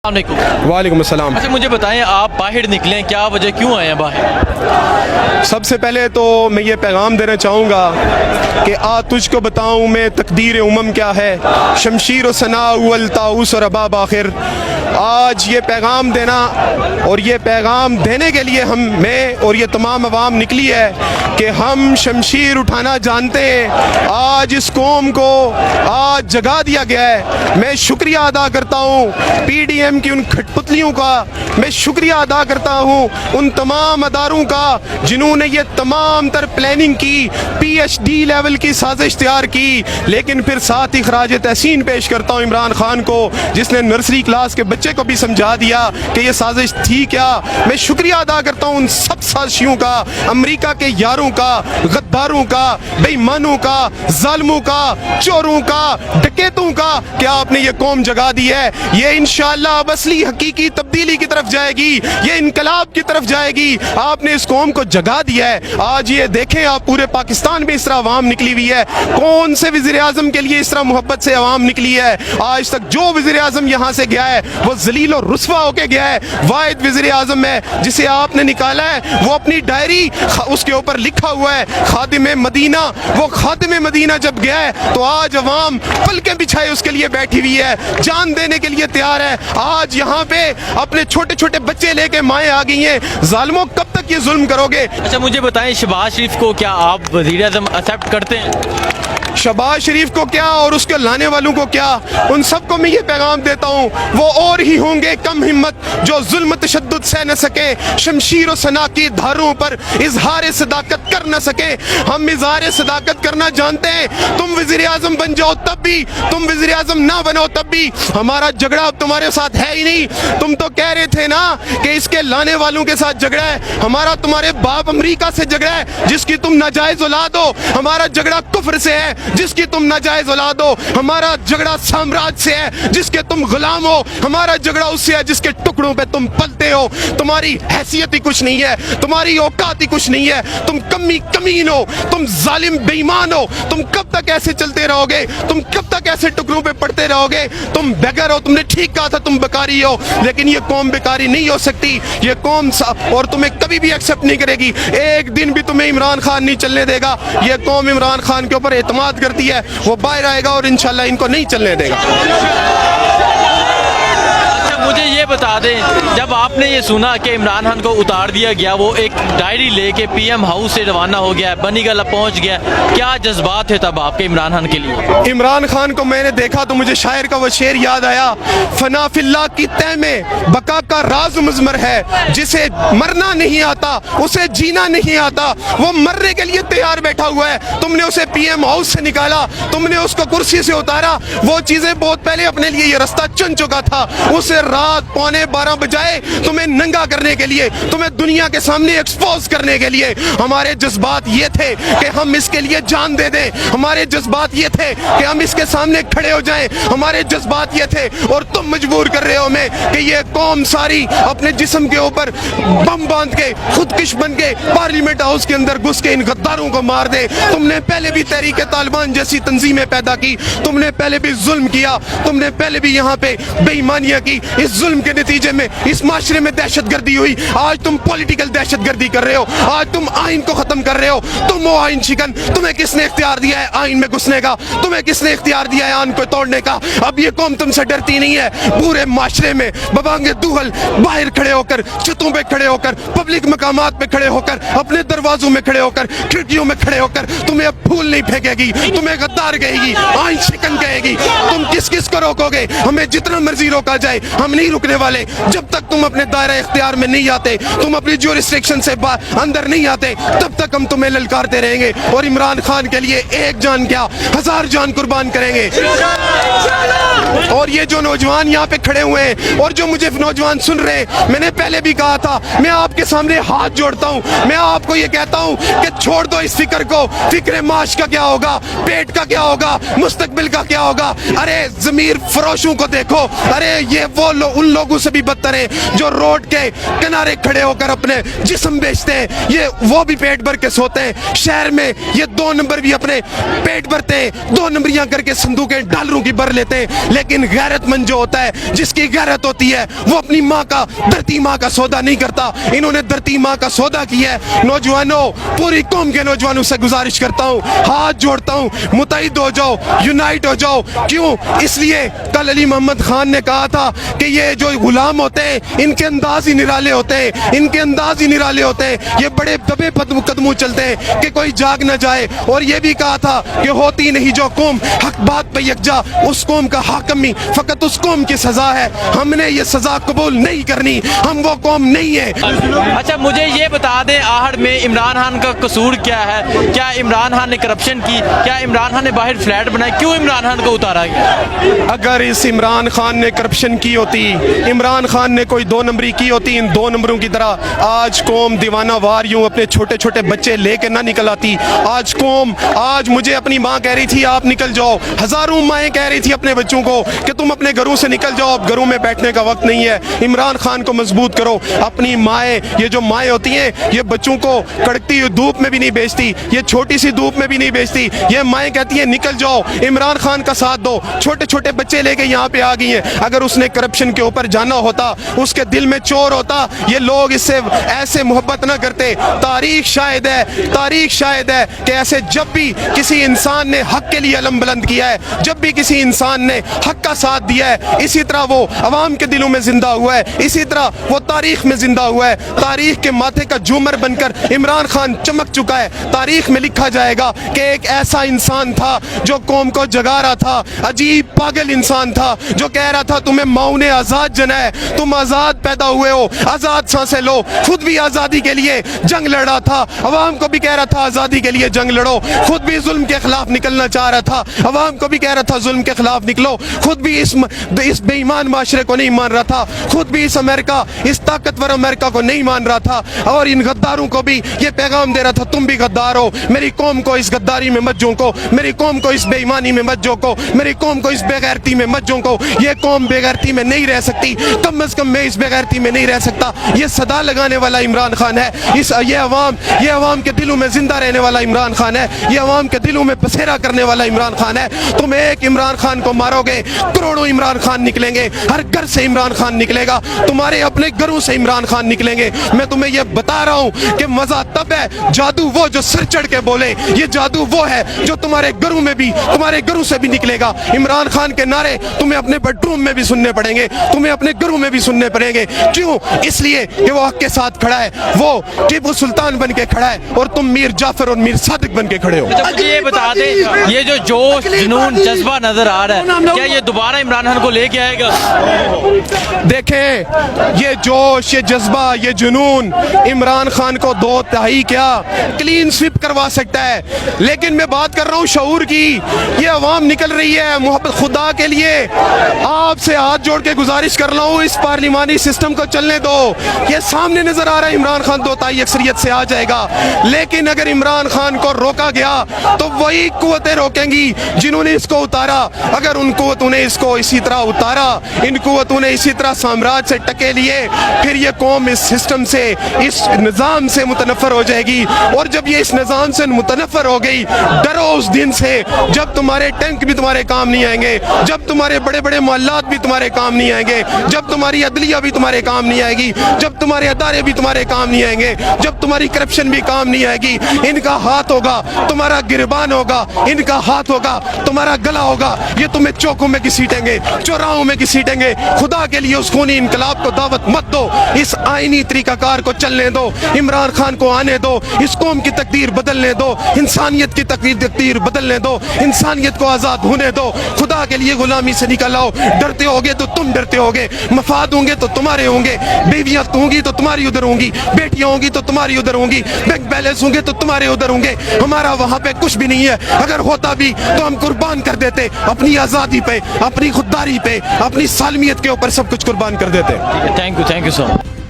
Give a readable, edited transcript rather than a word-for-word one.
वालेकुम अस्सलाम। अच्छा मुझे बताएं, आप बाहर निकले, क्या वजह, क्यों आए हैं बाहर? सबसे पहले तो मैं ये पैगाम देना चाहूँगा कि आ तुझको बताऊँ मैं तकदीर उमम क्या है, शमशीर सना अव्वल ताऊस और अबाब आखिर। आज ये पैगाम देना और ये पैगाम देने के लिए मैं और ये तमाम अवाम निकली है कि हम शमशीर उठाना जानते हैं। आज इस कौम को आज जगा दिया गया है। मैं शुक्रिया अदा करता हूँ PDM की उन खटपुतलियों का, मैं शुक्रिया अदा करता हूँ उन तमाम अदारों का जिन्होंने ये तमाम तर प्लानिंग की, PhD लेवल की साजिश तैयार की। लेकिन फिर साथ ही खराज तहसीन पेश करता हूँ इमरान खान को, जिसने नर्सरी क्लास के बच्चे को भी समझा दिया कि ये साजिश थी क्या। मैं शुक्रिया अदा करता हूँ उन सब साजिशों का, अमेरिका के यारों का, गद्दारों का, बेईमानों का, जालिमों का, चोरों का, डकैतों का, कि आपने ये कौम जगा दी है। ये इंशाअल्लाह अब असली हकीकी तब्दीली की तरफ जाएगी, ये इनकलाब की तरफ जाएगी। आपने इस कौम को जगा दिया है। आज ये देखें आप, पूरे पाकिस्तान में इस तरह अवाम निकली हुई है। कौन से वज़ीर आज़म के लिए इस तरह मोहब्बत से अवाम निकली है? आज तक जो वज़ीर आज़म यहाँ से गया है वो जलील और रुस्वा होके गया है। वाहिद वज़ीर आज़म है जिसे आपने निकाला है, वो अपनी डायरी उसके ऊपर लिखा हुआ है खादिम मदीना। वो खादिम मदीना जब गया है तो आज अवाम पलकें बिछाए उसके लिए बैठी हुई है, जान देने के लिए तैयार है। आज यहाँ पे अपने छोटे छोटे बच्चे लेके माएँ आ गई हैं। जालिमों कब तक ये जुल्म करोगे? अच्छा मुझे बताएं, शहबाज शरीफ को क्या आप वज़ीर आज़म एक्सेप्ट करते हैं? शहबाज शरीफ को क्या और उसके लाने वालों को क्या, उन सबको मैं ये पैगाम देता हूँ, वो और ही होंगे कम हिम्मत जो जुल्म तशद्दुद सह न सके, शमशीर और सना की धारों पर इजहार सदाकत कर न सके। हम इजहार सदाकत करना जानते हैं। तुम वज़ीर आज़म बन जाओ तब भी, तुम वज़ीर आज़म ना बनो तब भी हमारा झगड़ा अब तुम्हारे साथ है ही नहीं। तुम तो कह रहे थे ना कि इसके लाने वालों के साथ झगड़ा है। हमारा तुम्हारे बाप अमेरिका से झगड़ा है जिसकी तुम नाजायज औलाद हो। हमारा झगड़ा कुफ्र से है जिसकी तुम नाजायज औलाद हो। हमारा झगड़ा साम्राज्य से है जिसके तुम गुलाम हो। हमारा झगड़ा उससे है जिसके टुकड़ों पे तुम पलते हो। तुम्हारी हैसियत ही कुछ नहीं है, तुम्हारी औकात ही कुछ नहीं है। तुम कमीन हो, तुम जालिम बेईमान हो। तुम कब तक ऐसे चलते रहोगे? तुम कब तक ऐसे टुकड़ों पे पड़ते रहोगे? तुम बेगर हो। तुमने ठीक कहा था तुम बेकारी हो, लेकिन ये कौम बेकारी नहीं हो सकती। ये कौम और तुम्हें कभी भी एक्सेप्ट नहीं करेगी। एक दिन भी तुम्हें इमरान खान नहीं चलने देगा। ये कौम इमरान खान के ऊपर एतमाद करती है, वो बाहर आएगा और इंशाल्लाह इनको नहीं चलने देगा। मुझे ये बता दें, जब आपने ये सुना कि इमरान खान को उतार दिया गया, वो एक डायरी लेके PM हाउस से रवाना हो गया, बनी गला पहुंच गया, क्या जज्बात थे तब आपके इमरान खान के लिए? इमरान खान को मैंने देखा तो मुझे शायर का वो शेर याद आया, फना फिल्लाह की तय में बका का राज मुज़मर है, जिसे मरना नहीं आता उसे जीना नहीं आता, वो मरने के लिए तैयार बैठा हुआ है। तुमने उसे PM हाउस से निकाला, तुमने उसको कुर्सी से उतारा। वो चीजें बहुत पहले अपने लिए ये रास्ता चुन चुका था। उसे रात 11:15 बजाए तुम्हें नंगा करने के लिए, तुम्हें दुनिया के सामने एक्सपोज करने के लिए। हमारे जज्बात ये थे कि हम इसके लिए जान दे दें। हमारे जज्बात ये थे कि हम इसके सामने खड़े हो जाएं। हमारे जज्बात ये थे, और तुम मजबूर कर रहे हो हमें कि ये कौम सारी अपने जिस्म के ऊपर बम बांध के खुदकश बन के पार्लियामेंट हाउस के अंदर घुस के इन गद्दारों को मार दे। तुमने पहले भी तहरीक तालिबान जैसी तंजीमें पैदा की, तुमने पहले भी जुल्म किया, तुमने पहले भी यहाँ पे बेईमानियां की। इस जुल्म के नतीजे में इस माशरे में दहशतगर्दी हुई। आज तुम पॉलिटिकल दहशतगर्दी कर रहे हो, आज तुम आइन को खत्म कर रहे हो। तुम वो आइन शिकन, तुम्हें किसने इख्तियार दिया है आइन में घुसने का? तुम्हें किसने इख्तियार दिया है आइन को तोड़ने का? अब ये कौम तुमसे डरती नहीं है। पूरे माशरे में बबांगे दुगल बाहर खड़े होकर, छतों पे खड़े होकर, पब्लिक मकामात पे खड़े होकर, अपने दरवाजों में खड़े होकर, खिड़कियों में खड़े होकर तुम्हें अब फूल नहीं फेंकेगी, तुम्हें गद्दार कहेगी, आइन शिकन कहेगी। तुम किस किस को रोकोगे? हमें जितना मर्जी रोका जाए हम नहीं रुकने वाले। जब तक तुम अपने दायरा इख्तियार में नहीं आते, तुम अपनी जो रिस्ट्रिक्शन से अंदर नहीं आते, तब तक हम तुम्हें ललकारते रहेंगे। और इमरान खान के लिए एक जान क्या 1000 जान कुर्बान करेंगे। और ये जो नौजवान यहाँ पे खड़े हुए हैं और जो मुझे नौजवान सुन रहे हैं, मैंने पहले भी कहा था, मैं आपके सामने हाथ जोड़ता हूँ, मैं आपको ये कहता हूँ कि छोड़ दो इस फिक्र को। फिक्र माश का क्या होगा, पेट का क्या होगा, मुस्तकबिल का क्या होगा? अरे जमीर फरोशों को देखो, अरे ये वो उन लोग लोगों से भी बदतर हैं, जो रोड के किनारे खड़े होकर अपने जिस्म बेचते हैं, ये वो भी पेट भर के सोते हैं। शहर में ये 2 नंबर भी अपने पेट भरते हैं, 2 नंबरियां करके संदूकें डॉलरों की भर लेते हैं। लेकिन गैरतमंद जो होता है, जिसकी गैरत होती है, वो अपनी माँ का, धरती माँ का सौदा नहीं करता। इन्होंने धरती माँ का सौदा किया है। नौजवानों, पूरी कौम के नौजवानों से गुजारिश करता हूँ, हाथ जोड़ता हूँ, मुतहिद हो जाओ, यूनाइट हो जाओ। क्यों? इसलिए कल अली मोहम्मद खान ने कहा था कि ये जो गुलाम होते हैं, इनके अंदाज ही निराले होते हैं, इनके अंदाज ही निराले होते हैं, ये बड़े दबे कदमों चलते हैं कि कोई जाग न जाए। और ये भी कहा था कि होती नहीं जो कौम हक बात पे यकजा, उस कौम का हाकमी फकत उस कौम की सजा है। हमने ये सजा कबूल नहीं करनी, हम वो कौम नहीं है। अच्छा, मुझे ये बता दें, आहड़ में इमरान खान का कसूर क्या है? क्या इमरान खान ने करप्शन की? क्या इमरान खान ने बाहर फ्लैट बनाए? क्यों इमरान खान को उतारा गया? अगर इस इमरान खान ने करप्शन की होती, इमरान खान ने कोई 2 नंबरी की होती, इन 2 नंबरों की तरह आज कौम दीवाना वार यूं अपने छोटे छोटे बच्चे लेके ना निकल आती। आज कौम, आज मुझे अपनी माँ कह रही थी आप निकल जाओ, हजारों माएँ कह रही थी अपने बच्चों को कि तुम अपने घरों से निकल जाओ, अब घरों में बैठने का वक्त नहीं है। इमरान खान को मजबूत करो। अपनी माएँ, ये जो माएँ होती हैं, ये बच्चों को कड़कती हुई धूप में भी नहीं बेचती, ये छोटी सी धूप में भी नहीं बेचती। ये माएँ कहती हैं निकल जाओ, इमरान खान का साथ दो। छोटे छोटे बच्चे लेके यहाँ पे आ गई हैं। अगर उसने करप्शन के ऊपर जाना होता, उसके दिल में चोर होता, ये लोग इससे ऐसे मोहब्बत ना करते। तारीख शायद है कि ऐसे जब भी किसी इंसान ने हक के लिए अलम बुलंद किया है, जब भी किसी इंसान ने हक का साथ दिया है, इसी तरह वो अवाम के दिलों में जिंदा हुआ है, इसी तरह वो तारीख में जिंदा हुआ है। तारीख के माथे का झूमर बनकर इमरान खान चमक चुका है। तारीख में लिखा जाएगा कि एक ऐसा इंसान था जो कौम को जगा रहा था, अजीब पागल इंसान था जो कह रहा था तुम्हें माऊ ने आजाद जना है, तुम आजाद पैदा हुए हो, आजाद सांसें लो। खुद भी आजादी के लिए जंग लड़ा था, अवाम को भी कह रहा था आजादी के लिए जंग लड़ो। खुद भी जुल्म के खिलाफ निकलना चाह रहा था, अवाम को भी कह रहा था जुल्म के खिलाफ निकलो। खुद भी इस बेईमान माशरे को नहीं मान रहा था, खुद भी इस अमेरिका, इस ताकतवर अमेरिका को नहीं मान रहा था, और इन गद्दारों को भी ये पैगाम दे रहा था तुम भी गद्दार हो, मेरी कौम को इस गद्दारी में मत झोंको, मेरी कौम को इस बेईमानी में मत झोंको, मेरी कौम को इस बेगैरती में मत झोंको। ये कौम बेगैरती में नहीं रह सकती, कम अज कम मैं इस बेगैरती में नहीं रह सकता। ये सदा लगाने वाला इमरान खान है, ये अवाम के दिलों में जिंदा रहने वाला इमरान खान है, ये अवाम के दिलों में बसेरा करने वाला इमरान खान है। तुम एक इमरान खान को मारोगे, करोड़ों इमरान खान निकलेंगे, हर घर से इमरान खान निकलेगा, तुम्हारे अपने घरों से इमरान खान निकलेंगे। मैं तुम्हें यह बता रहा हूं कि मजा तब है, जादू वो जो सिर चढ़ के बोले, ये जादू वो है जो तुम्हारे घरों में भी, तुम्हारे घरों से भी निकलेगा। इमरान खान के नारे तुम्हें अपने बेडरूम में भी सुनने पड़ेंगे, तुम्हें अपने घरों में भी सुनने पड़ेंगे। क्यों? इसलिए कि वो हक के साथ खड़ा है, वो टीपू सुल्तान बन के खड़ा है और तुम मीर जाफर और मीर सादिक बन के खड़े हो। मुझे ये बता दें, ये जो जोश, जुनून, जज्बा नजर आ रहा है, क्या ये दोबारा इमरान खान को लेके आएगा? देखें, ये जोश, ये जज्बा, ये जुनून इमरान खान को 2/3 क्या क्लीन स्वीप करवा सकता है। लेकिन मैं बात कर रहा हूँ शऊर की। ये अवाम निकल रही है, मोहब्बत खुदा के लिए आपसे हाथ जोड़ के गुजारिश कर रहा हूँ, इस पार्लिमानी सिस्टम को चलने दो। ये सामने नजर आ रहा है इमरान खान 2/3 अक्सरियत से आ जाएगा, लेकिन अगर इमरान खान को रोका गया तो वही कुव्वतें रोकेंगी जिन्होंने इसको उतारा। अगर उन कुव्वतों ने इसको इसी तरह उतारा, इन कुव्वतों ने इसी तरह साम्राज्य से टके लिए, फिर ये कौम इस सिस्टम से, इस निज़ाम से मुतनफ़र हो जाएगी। और जब ये इस निज़ाम से मुतनफ़र हो गई, डरो उस दिन से जब तुम्हारे टैंक भी तुम्हारे काम नहीं आएंगे, जब तुम्हारे बड़े बड़े मोहल्लात भी तुम्हारे काम नहीं आएंगे, जब तुम्हारी अदलिया भी तुम्हारे काम नहीं आएगी, जब तुम्हारे अदारे भी तुम्हारे काम नहीं आएंगे, जब तुम्हारी करप्शन भी काम नहीं आएगी। इनका हाथ होगा तुम्हारा गिरबान होगा, इनका हाथ होगा तुम्हारा गला होगा। ये तुम्हें चौकों में घसीटेंगे, चौराहों में घसीटेंगे। खुदा के लिए उस खूनी इनकलाब को दावत मत दो, इस आईनी तरीकाकार को चलने दो, इमरान खान को आने दो, इस कौम की तकदीर बदलने दो, इंसानियत की तकदीर बदलने दो, इंसानियत को आजाद होने दो। खुदा के लिए गुलामी से निकल आओ। डरते होगे तो तुम डरते होगे, मफाद होंगे तो तुम्हारे होंगे, बीवियां होंगी तो तुम्हारी उधर होंगी, बेटियां होंगी तो तुम्हारी उधर होंगी, बैंक बैलेंस होंगे तो तुम्हारे उधर होंगे। हमारा वहां पे कुछ भी नहीं है, अगर होता भी तो हम कुर्बान कर देते अपनी आजादी पे, अपनी खुददारी पे, अपनी सालमियत के ऊपर सब कुछ कुर्बान कर देते। Thank you so much.